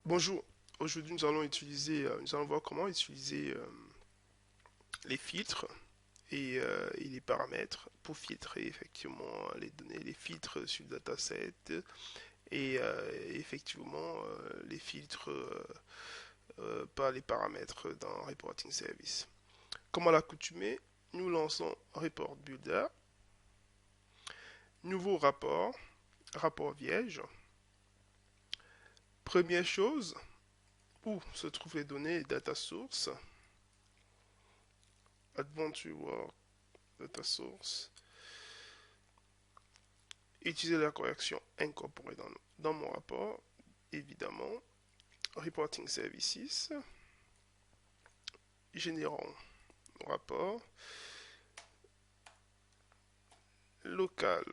Bonjour, aujourd'hui nous allons voir comment utiliser les filtres et les paramètres pour filtrer effectivement les données, les filtres sur le dataset et effectivement les filtres par les paramètres dans Reporting Service. Comme à l'accoutumée, nous lançons Report Builder, nouveau rapport, rapport vierge. Première chose, où se trouvent les données data source, Adventure Work Data Source. Utiliser la correction incorporée dans mon rapport, évidemment. Reporting Services. Générons mon rapport. Local.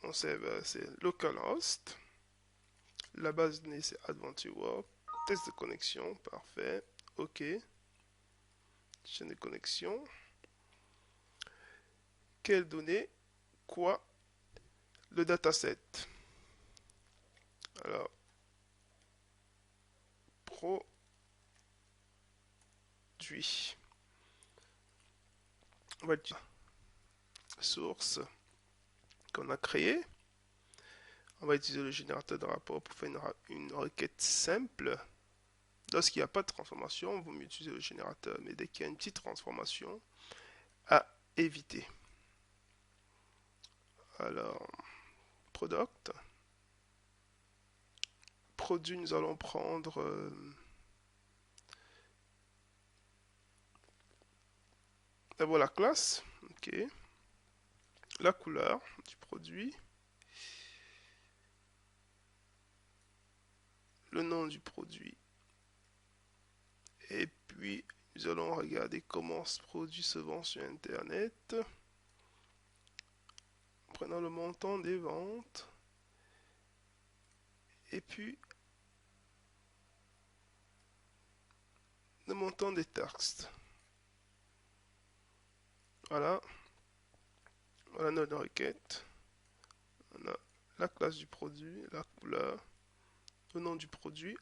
Mon serveur, c'est localhost. La base de données, c'est Adventure Work. Test de connexion, parfait. OK. Chaîne de connexion. Quelles données? Quoi? Le dataset. Alors, produit. On va utiliser source qu'on a créé. On va utiliser le générateur de rapport pour faire une requête simple. Lorsqu'il n'y a pas de transformation, on vaut mieux utiliser le générateur. Mais dès qu'il y a une petite transformation, à éviter. Alors, product. Produit, nous allons prendre d'abord la classe. OK. La couleur du produit. Le nom du produit. Et puis, nous allons regarder comment ce produit se vend sur Internet. Prenons le montant des ventes. Et puis, le montant des taxes. Voilà. Voilà notre requête. On a la classe du produit, la couleur, le nom du produit.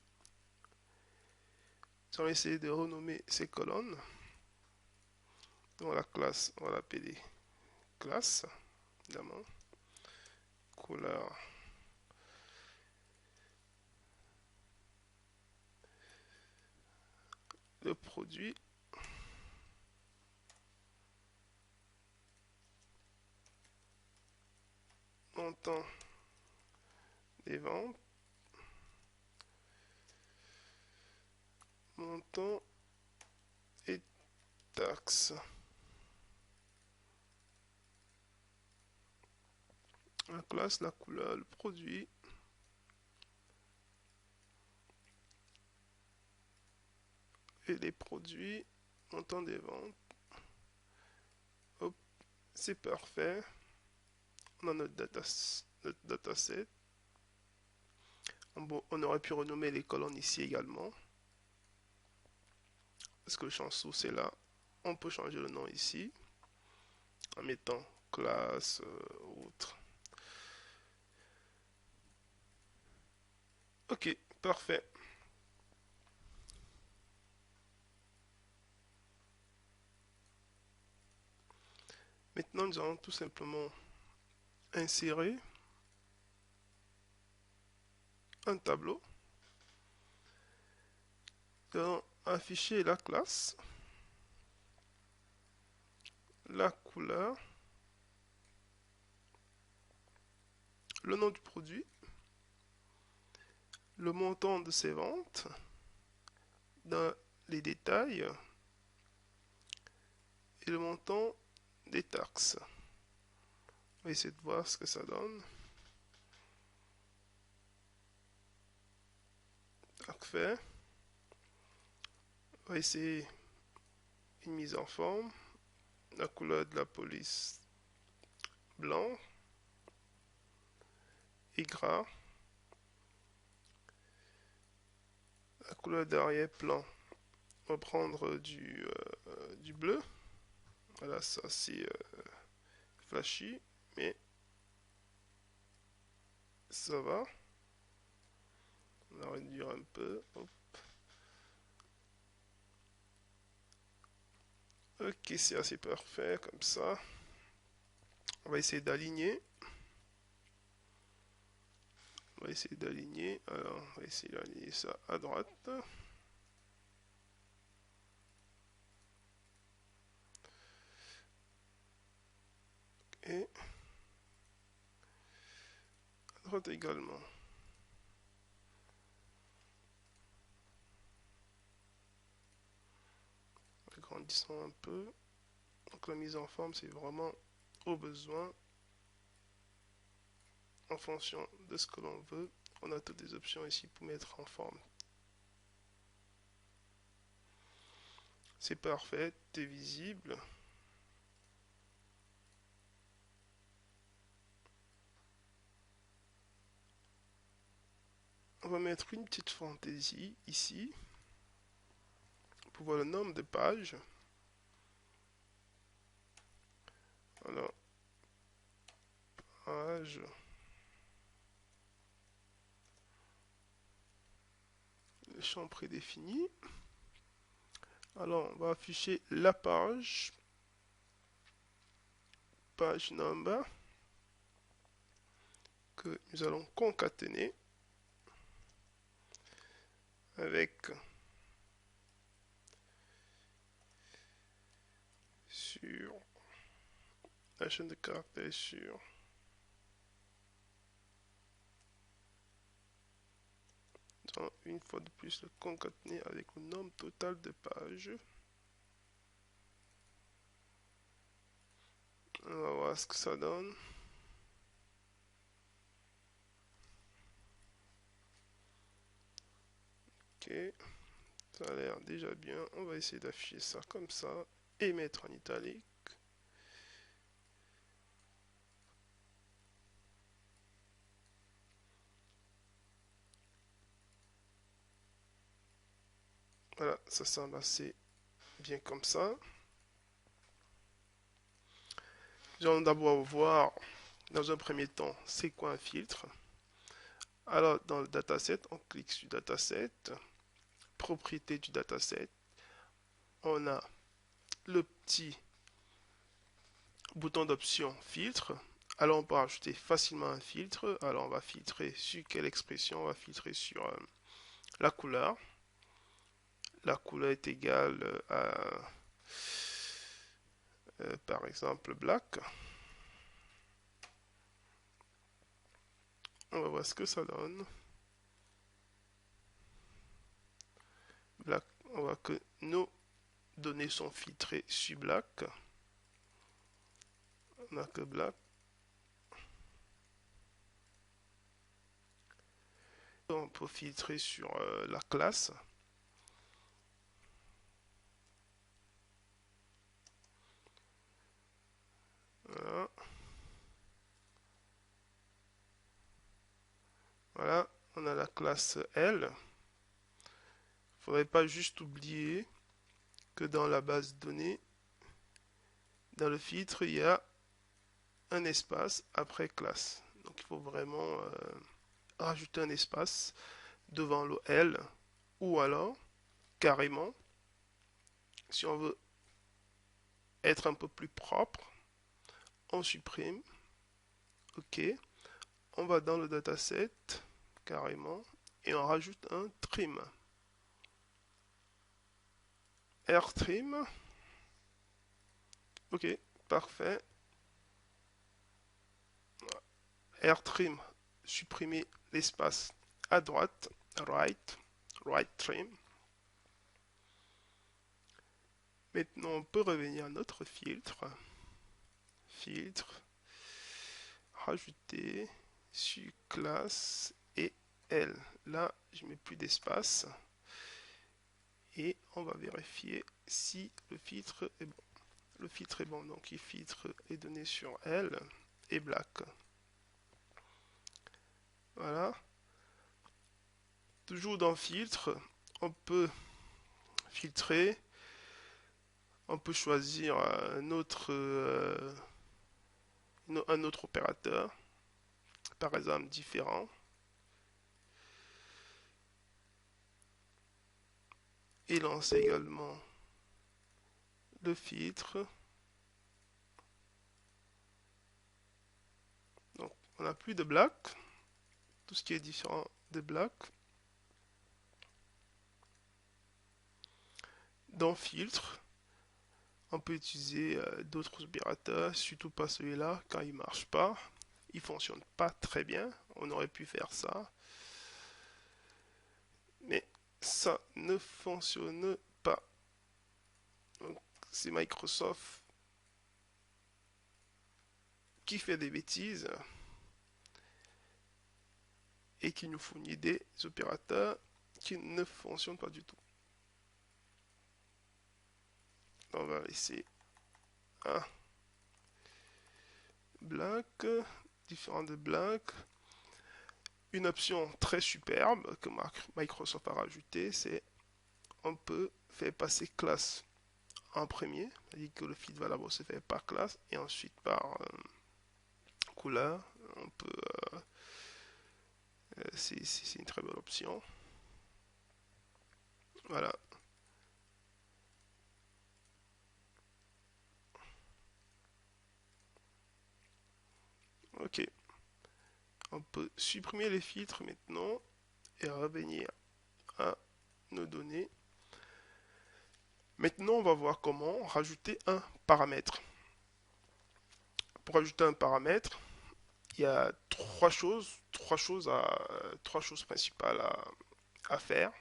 Nous allons essayer de renommer ces colonnes. Donc la classe, on va l'appeler classe, évidemment. Couleur. Le produit. Montant des ventes. Montant et taxes. La classe, la couleur, le produit. Et les produits. Montant des ventes. Hop, c'est parfait. On a notre dataset. On aurait pu renommer les colonnes ici également. Parce que le champ source est là. On peut changer le nom ici. En mettant classe autre. Ok, parfait. Maintenant, nous allons tout simplement insérer un tableau. Nous allons afficher la classe, la couleur, le nom du produit, le montant de ses ventes, dans les détails, et le montant des taxes. On va essayer de voir ce que ça donne. Parfait. On va essayer une mise en forme. La couleur de la police blanc et gras. La couleur d'arrière-plan, on va prendre du bleu. Voilà, ça c'est flashy, mais ça va. On va réduire un peu. Hop. Ok, c'est assez parfait comme ça. On va essayer d'aligner. On va essayer d'aligner. Alors, on va essayer d'aligner ça à droite. Et à droite également. Agrandissons un peu. Donc la mise en forme, c'est vraiment au besoin. En fonction de ce que l'on veut. On a toutes les options ici pour mettre en forme. C'est parfait, c'est visible. On va mettre une petite fantaisie ici pour voir le nombre de pages. Alors, page. Le champ prédéfini. Alors, on va afficher la page. Page number. Que nous allons concaténer avec sur la chaîne de caractères sur une fois de plus le concaténer avec le nombre total de pages. On va voir ce que ça donne. Ok, ça a l'air déjà bien. On va essayer d'afficher ça comme ça et mettre en italique. Voilà, ça semble assez bien comme ça. Nous allons d'abord voir dans un premier temps c'est quoi un filtre. Alors dans le dataset, on clique sur dataset, propriété du dataset. On a le petit bouton d'option filtre. Alors on peut ajouter facilement un filtre. Alors on va filtrer sur quelle expression? On va filtrer sur la couleur. La couleur est égale à par exemple black. On va voir ce que ça donne. Black, on voit que nos données sont filtrées sur black. On n'a que black. On peut filtrer sur la classe. Voilà. Voilà, on a la classe L. Il ne faudrait pas juste oublier que dans la base de données, dans le filtre, il y a un espace après classe. Donc il faut vraiment rajouter un espace devant le L, ou alors carrément, si on veut être un peu plus propre, on supprime. Ok, on va dans le dataset carrément et on rajoute un trim. Rtrim. Ok, parfait. Rtrim, supprimer l'espace à droite, right trim. Maintenant, on peut revenir à notre filtre. Filtre, rajouter sur classe et L. Là, je mets plus d'espace. Et on va vérifier si le filtre est bon. Le filtre est bon, donc il filtre les données sur L et black. Voilà. Toujours dans filtre, on peut filtrer. On peut choisir un autre opérateur, par exemple différent. et lancer également le filtre. Donc, on n'a plus de black, tout ce qui est différent de black. Dans filtre, on peut utiliser d'autres opérateurs, surtout pas celui-là, car il marche pas. Il fonctionne pas très bien. On aurait pu faire ça, mais ça ne fonctionne pas. C'est Microsoft qui fait des bêtises et qui nous fournit des opérateurs qui ne fonctionnent pas du tout. On va laisser un black, différent de black. Une option très superbe que Microsoft a rajoutée, c'est on peut faire passer classe en premier, c'est-à-dire que le feed valable se fait par classe et ensuite par couleur. On peut, c'est une très bonne option. Voilà. Ok. On peut supprimer les filtres maintenant et revenir à nos données. Maintenant, on va voir comment rajouter un paramètre. Pour ajouter un paramètre, il y a trois choses principales à faire.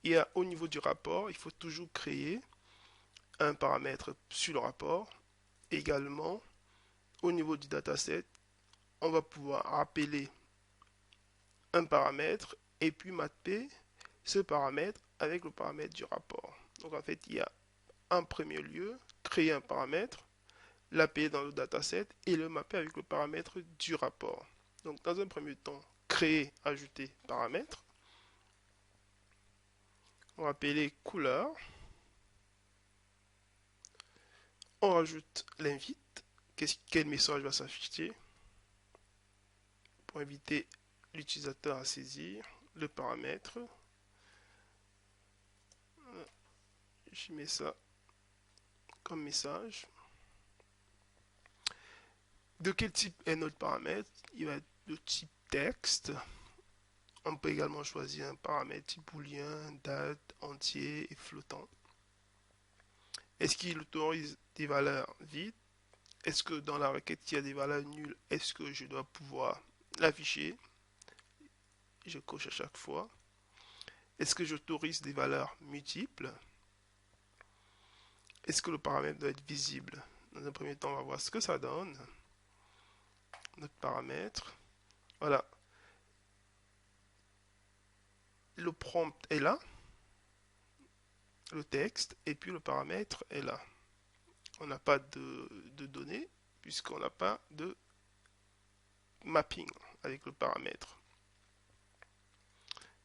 Et au niveau du rapport, il faut toujours créer un paramètre sur le rapport. Également, au niveau du dataset, on va pouvoir appeler un paramètre et puis mapper ce paramètre avec le paramètre du rapport. Donc en fait, il y a en premier lieu créer un paramètre, l'appeler dans le dataset et le mapper avec le paramètre du rapport. Donc dans un premier temps, créer, ajouter paramètre. On va appeler couleur. On rajoute l'invite. Quel message va s'afficher pour inviter l'utilisateur à saisir le paramètre. Je mets ça comme message. De quel type est notre paramètre? Il va être de type texte. On peut également choisir un paramètre type booléen, date, entier et flottant. Est-ce qu'il autorise des valeurs vides? Est-ce que dans la requête il y a des valeurs nulles? Est-ce que je dois pouvoir l'afficher? Je coche à chaque fois. Est-ce que j'autorise des valeurs multiples? Est-ce que le paramètre doit être visible? Dans un premier temps, on va voir ce que ça donne. Notre paramètre. Voilà. Le prompt est là. Le texte. Et puis le paramètre est là. On n'a pas de données puisqu'on n'a pas de mapping avec le paramètre.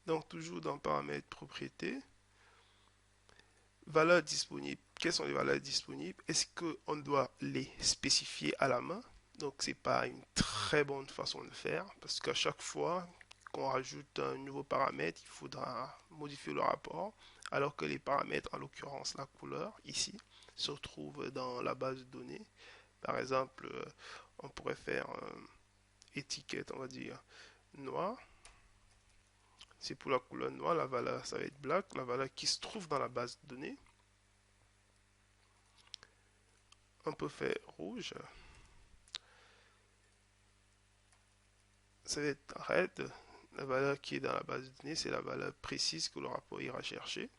Donc toujours dans paramètres propriété. Valeurs disponibles. Quelles sont les valeurs disponibles? Est-ce qu'on doit les spécifier à la main? Donc c'est pas une très bonne façon de faire parce qu'à chaque fois qu'on rajoute un nouveau paramètre, il faudra modifier le rapport alors que les paramètres, en l'occurrence la couleur ici, se retrouvent dans la base de données. Par exemple, on pourrait faire étiquette, on va dire noir. C'est pour la couleur noire, la valeur ça va être black, la valeur qui se trouve dans la base de données. On peut faire rouge. Ça va être red. La valeur qui est dans la base de données, c'est la valeur précise que le rapport ira chercher.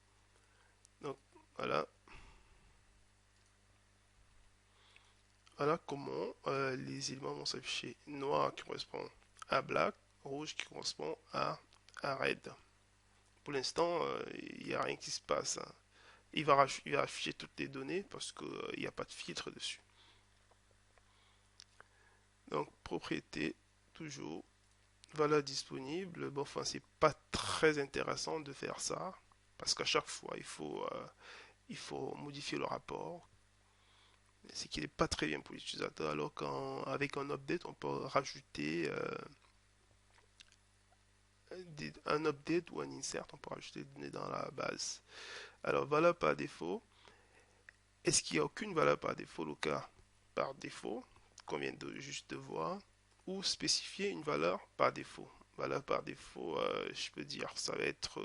Donc voilà. Voilà comment les éléments vont s'afficher. Noir qui correspond à black, rouge qui correspond à red. Pour l'instant, il n'y a rien qui se passe, hein. Il va afficher toutes les données parce qu'il n'y a pas de filtre dessus. Donc propriété, toujours. Valeur disponible. Bon, enfin, c'est pas très intéressant de faire ça parce qu'à chaque fois, il faut modifier le rapport. C'est qu'il n'est pas très bien pour l'utilisateur, alors qu'avec un update, on peut rajouter un update ou un insert, on peut rajouter des données dans la base. Alors, valeur par défaut, est-ce qu'il n'y a aucune valeur par défaut, le cas par défaut, qu'on vient de juste de voir, ou spécifier une valeur par défaut. Valeur par défaut, je peux dire, ça va être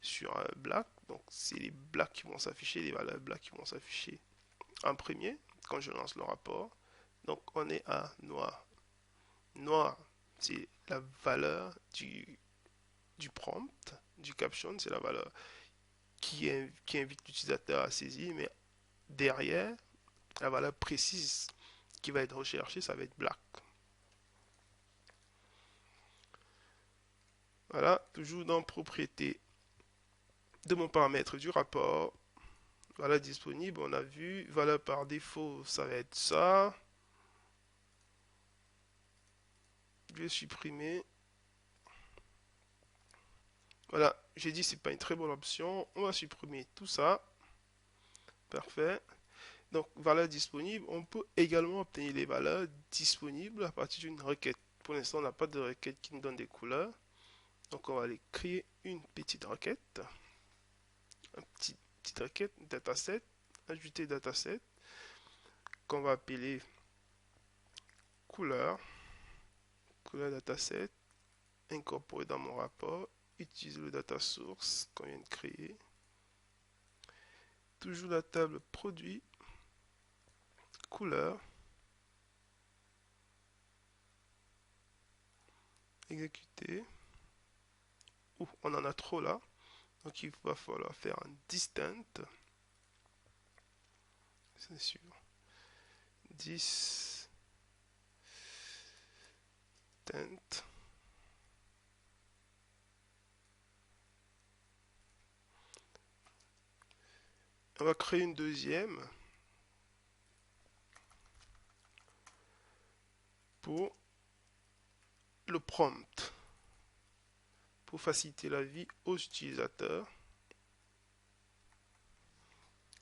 sur un black, donc c'est les blacks qui vont s'afficher, les valeurs black qui vont s'afficher en premier, quand je lance le rapport. Donc on est à noir. Noir, c'est la valeur du prompt, du caption, c'est la valeur qui invite l'utilisateur à saisir, mais derrière, la valeur précise qui va être recherchée, ça va être black. Voilà, toujours dans propriété de mon paramètre du rapport, valeur disponible, on a vu, valeur par défaut, ça va être ça. Je vais supprimer. Voilà, j'ai dit c'est pas une très bonne option, on va supprimer tout ça. Parfait. Donc, valeur disponible, on peut également obtenir les valeurs disponibles à partir d'une requête. Pour l'instant, on n'a pas de requête qui nous donne des couleurs. Donc, on va aller créer une petite requête. Petite requête, dataset, ajouter dataset, qu'on va appeler couleur, couleur dataset, incorporer dans mon rapport, utiliser le data source qu'on vient de créer. Toujours la table produit, couleur, exécuter. Ouh, on en a trop là. Donc il va falloir faire un distant. C'est sûr. 10 tent. On va créer une deuxième pour le prompt, pour faciliter la vie aux utilisateurs.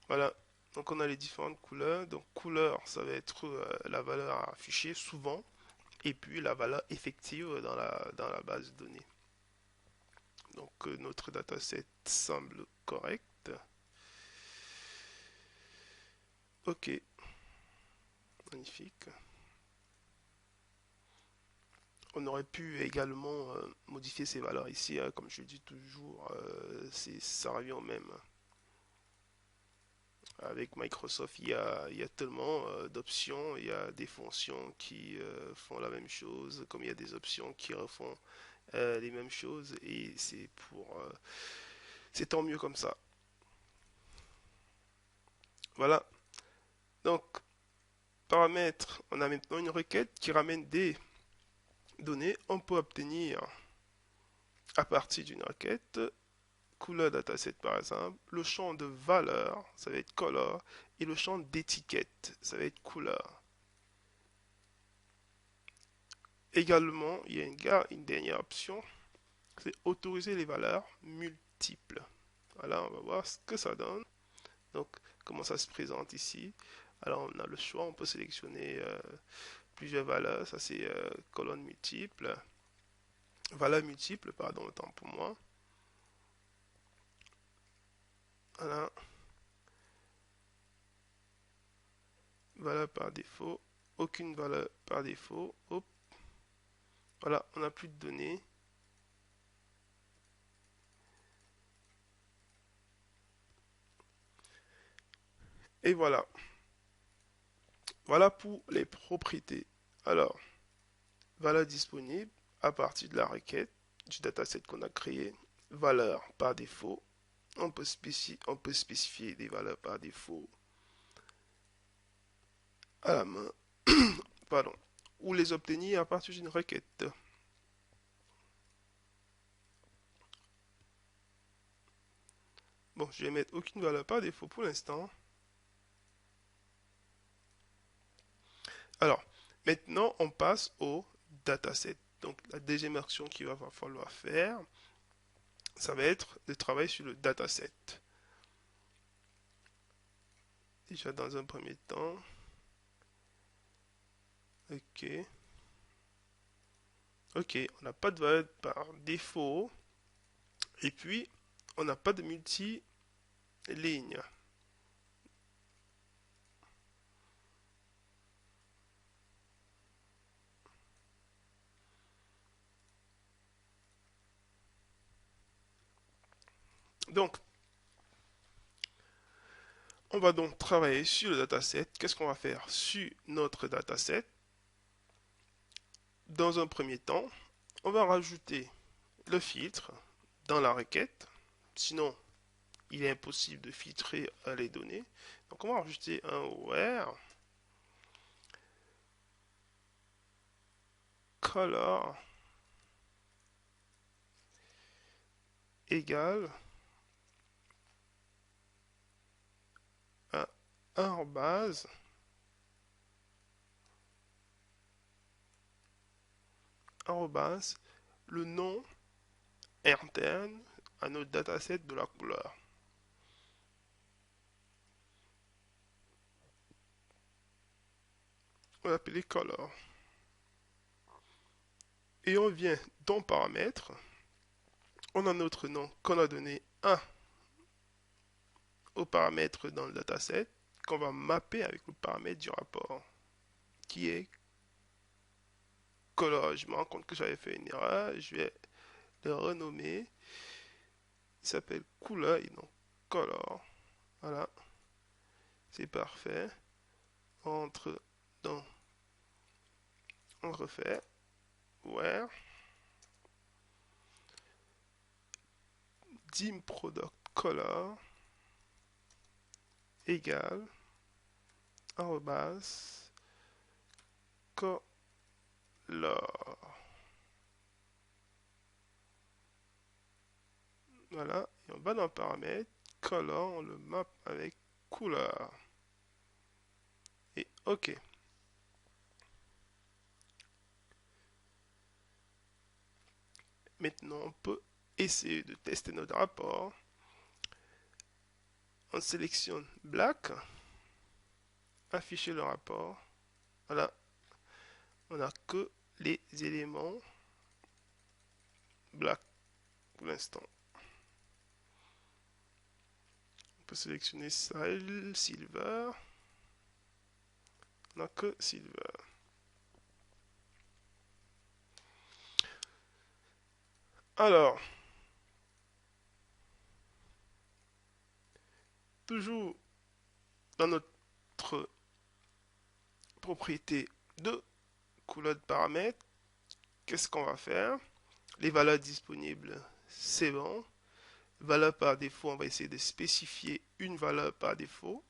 Voilà, donc on a les différentes couleurs. Donc couleur, ça va être la valeur affichée souvent, et puis la valeur effective dans la base de données. Donc notre dataset semble correct. Ok, magnifique. On aurait pu également modifier ces valeurs ici, hein, comme je dis toujours, ça revient au même. Avec Microsoft, il y a tellement d'options, il y a des fonctions qui font la même chose, comme il y a des options qui refont les mêmes choses, et c'est tant mieux comme ça. Voilà. Donc, paramètres, on a maintenant une requête qui ramène des données. On peut obtenir à partir d'une requête couleur dataset par exemple, le champ de valeur, ça va être color, et le champ d'étiquette, ça va être couleur. Également, il y a une dernière option, c'est autoriser les valeurs multiples. Voilà, on va voir ce que ça donne. Donc, comment ça se présente ici. Alors, on a le choix, on peut sélectionner plusieurs valeurs, ça c'est colonne multiple, valeur multiple, pardon, autant pour moi. Voilà, valeur par défaut, aucune valeur par défaut. Hop. Voilà, on n'a plus de données. Et voilà. Voilà pour les propriétés. Alors, valeur disponible à partir de la requête du dataset qu'on a créé. Valeur par défaut. On peut spécifier des valeurs par défaut à la main. Pardon. Ou les obtenir à partir d'une requête. Bon, je vais mettre aucune valeur par défaut pour l'instant. Alors, maintenant, on passe au dataset. Donc, la deuxième action qu'il va falloir faire, ça va être de travailler sur le dataset. Déjà, dans un premier temps, ok. Ok, on n'a pas de valeur par défaut. Et puis, on n'a pas de multi-ligne. Donc, on va donc travailler sur le dataset. Qu'est-ce qu'on va faire sur notre dataset? Dans un premier temps, on va rajouter le filtre dans la requête. Sinon, il est impossible de filtrer les données. Donc, on va rajouter un where color égale un arrobase le nom interne à notre dataset de la couleur. On va appeler color. Et on vient dans paramètres. On a notre nom qu'on a donné 1 au paramètre dans le dataset qu'on va mapper avec le paramètre du rapport qui est color. Je me rends compte que j'avais fait une erreur. Je vais le renommer. Il s'appelle couleur et non color. Voilà, c'est parfait. On entre dans, on refait where dim product color égale arrobas color. Voilà, et on va dans paramètres, color, on le map avec couleur. Et OK. Maintenant, on peut essayer de tester notre rapport. On sélectionne black, afficher le rapport. Voilà, on n'a que les éléments black pour l'instant. On peut sélectionner style, silver. On n'a que silver. Alors, toujours dans notre propriété de couleur de paramètres, qu'est-ce qu'on va faire? Les valeurs disponibles, c'est bon. Valeur par défaut, on va essayer de spécifier une valeur par défaut.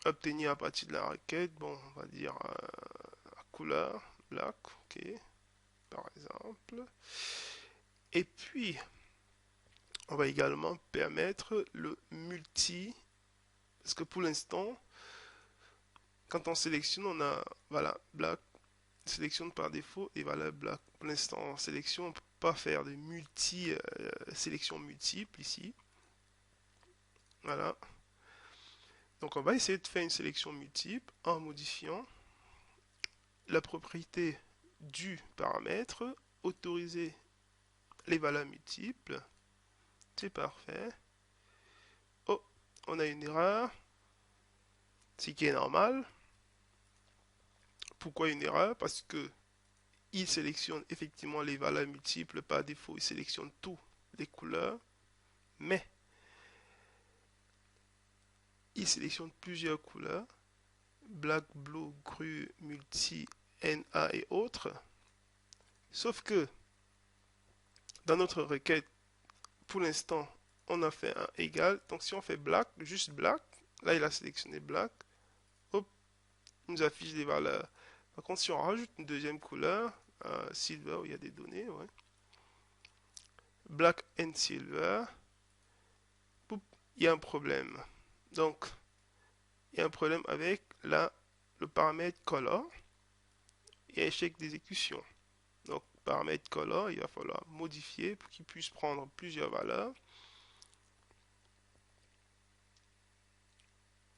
Obtenir à partir de la requête, bon, on va dire la couleur, black, ok, par exemple. Et puis, on va également permettre le multi, parce que pour l'instant, quand on sélectionne, on a, voilà, black, sélectionne par défaut et valeur black. Pour l'instant, en sélection, on ne peut pas faire de sélection multiple ici. Voilà. Donc on va essayer de faire une sélection multiple en modifiant la propriété du paramètre, autoriser les valeurs multiples. C'est parfait. Oh, on a une erreur, ce qui est normal. Pourquoi une erreur? Parce que il sélectionne effectivement les valeurs multiples par défaut, il sélectionne toutes les couleurs, mais il sélectionne plusieurs couleurs, black, blue, gru, multi, NA et autres. Sauf que dans notre requête, pour l'instant, on a fait un égal. Donc si on fait black, juste black, là il a sélectionné black, hop, il nous affiche des valeurs. Par contre, si on rajoute une deuxième couleur, silver, où il y a des données, ouais, black and silver, poup, il y a un problème. Donc, il y a un problème avec le paramètre color et échec d'exécution. Donc, paramètre color, il va falloir modifier pour qu'il puisse prendre plusieurs valeurs.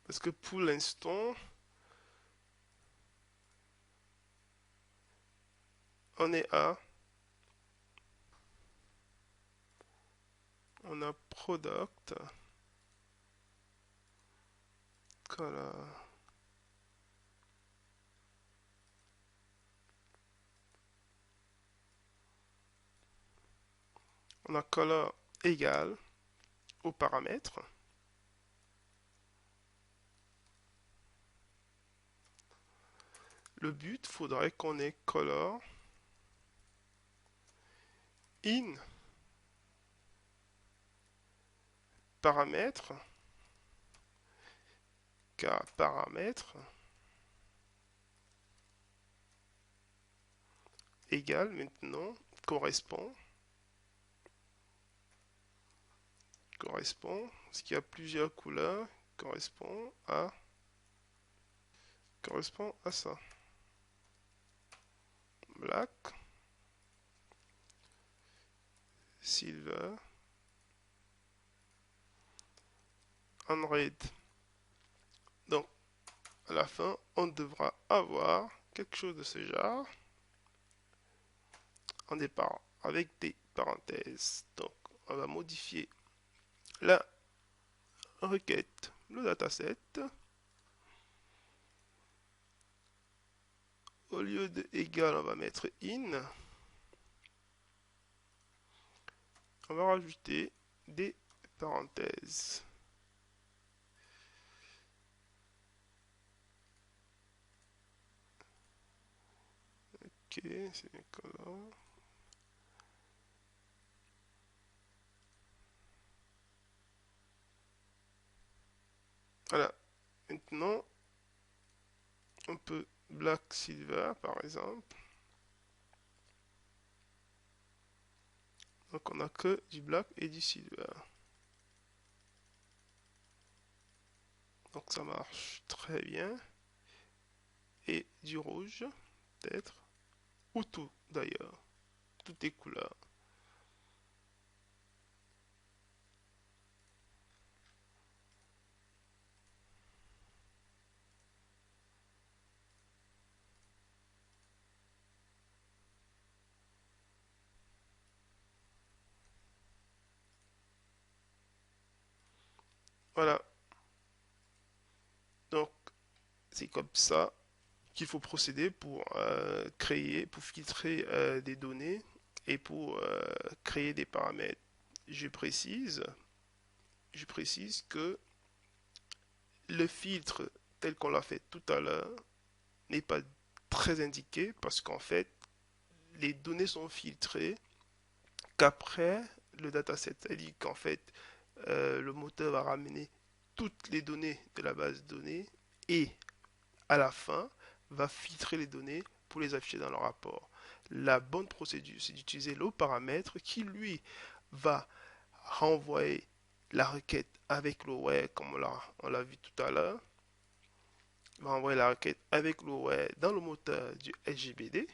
Parce que pour l'instant, on est à, on a product, color, on a color égal au paramètre. Le but, faudrait qu'on ait color in paramètre, car paramètre égal maintenant correspond, parce qu'il y a plusieurs couleurs, correspond à ça. Black, silver, and red. Donc, à la fin, on devra avoir quelque chose de ce genre en départ avec des parenthèses. Donc, on va modifier la requête, le dataset. Au lieu de égal, on va mettre in. On va rajouter des parenthèses. Ok, c'est là. Voilà. Maintenant, on peut black silver par exemple. Donc on n'a que du black et du silver. Donc ça marche très bien. Et du rouge, peut-être. Ou tout d'ailleurs. Toutes les couleurs. Voilà. Donc c'est comme ça qu'il faut procéder pour créer, pour filtrer des données et pour créer des paramètres. Je précise, je précise que le filtre tel qu'on l'a fait tout à l'heure n'est pas très indiqué parce qu'en fait, les données sont filtrées qu'après le dataset. C'est-à-dire qu'en fait, le moteur va ramener toutes les données de la base de données et à la fin va filtrer les données pour les afficher dans le rapport. La bonne procédure, c'est d'utiliser le paramètre qui, lui, va renvoyer la requête avec le where, comme on l'a vu tout à l'heure. Il va envoyer la requête avec le where dans le moteur du SGBD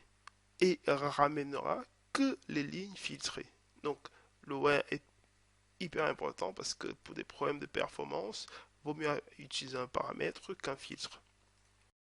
et ramènera que les lignes filtrées. Donc, le where est hyper important parce que pour des problèmes de performance, il vaut mieux utiliser un paramètre qu'un filtre.